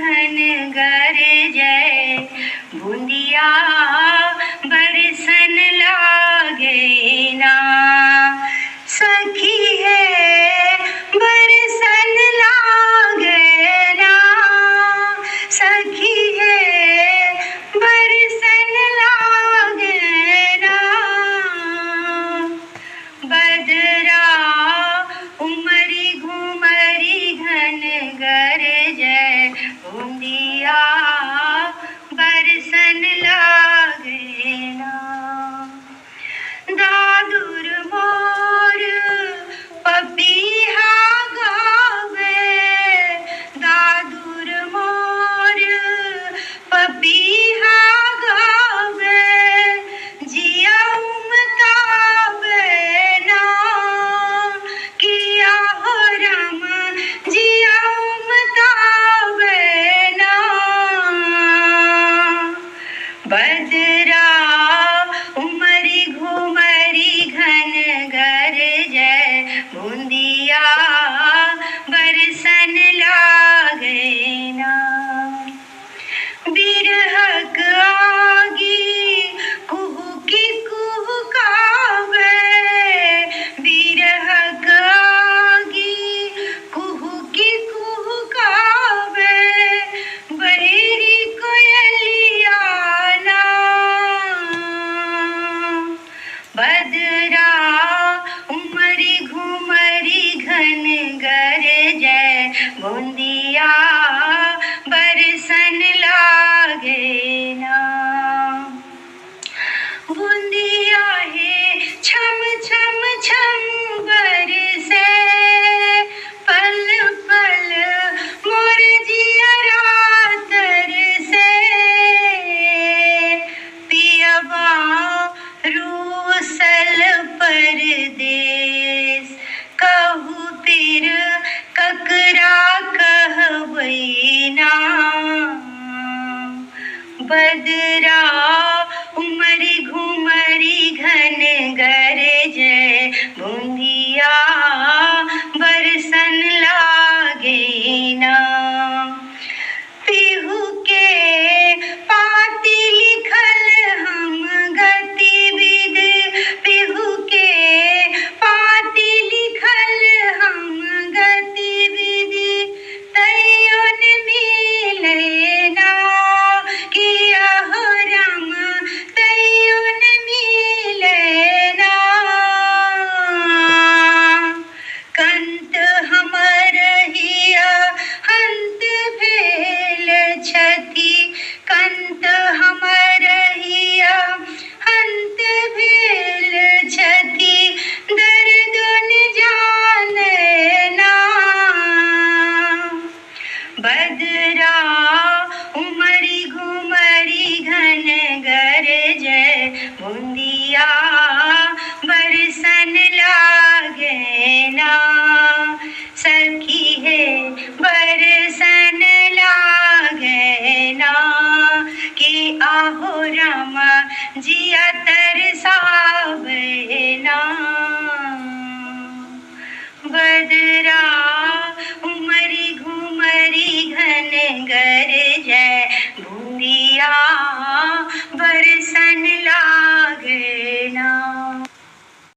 घन गरजै, बूंदिया बरसन लागे ना। सखी है बरसन लागे ना, सखी है बरसन लागे ना। बदरा उमरी घुमरी घन गरजै, बूंदिया बरसन लागे ना। दादुर मोर पपीहा गावे, दादुर मोर पपीहा गावे, जिया उमतावे ना। किया हो राम जिया उमतावे ना। बदरा उमरी घुमरी घन गरजै, बूंदिया बरसन लागे ना। बिरहक आगी कुहुकी कुहुकावे, बिरहक आगी कुहुकी कुहुकावे, बहेरी कोयलिया ना। बदरा उमरी घुमरी घन गरजै, बूंदिया बरसन लागे ना। बूंदिया है छम छम छम बरसे, पल पल मोर जियरा तरसे। पियवा रूसल परदेस, कहू फिर ककरा कहबै ना। बदरा उमरी घुमरी घन गरजै, बूंदिया बरसन लागे ना। पिहू के पाती लिखल हम गतिविधि, पिहू के पाती लिखल हम गतिविधि, तैयो न मिले ना। किया हो राम तैयो न मिले ना। कंत हमर हिया हंत भेल छथि, कंत हमर हिया हंत भेल छथि, दर्द न जाने ना। बदरा उमरी घुमरी घन गरजै, बूंदिया बरसन लागे ना। सखी है बरसन लागे ना, कि आहो रामा जिया तरसावे ना। बदरा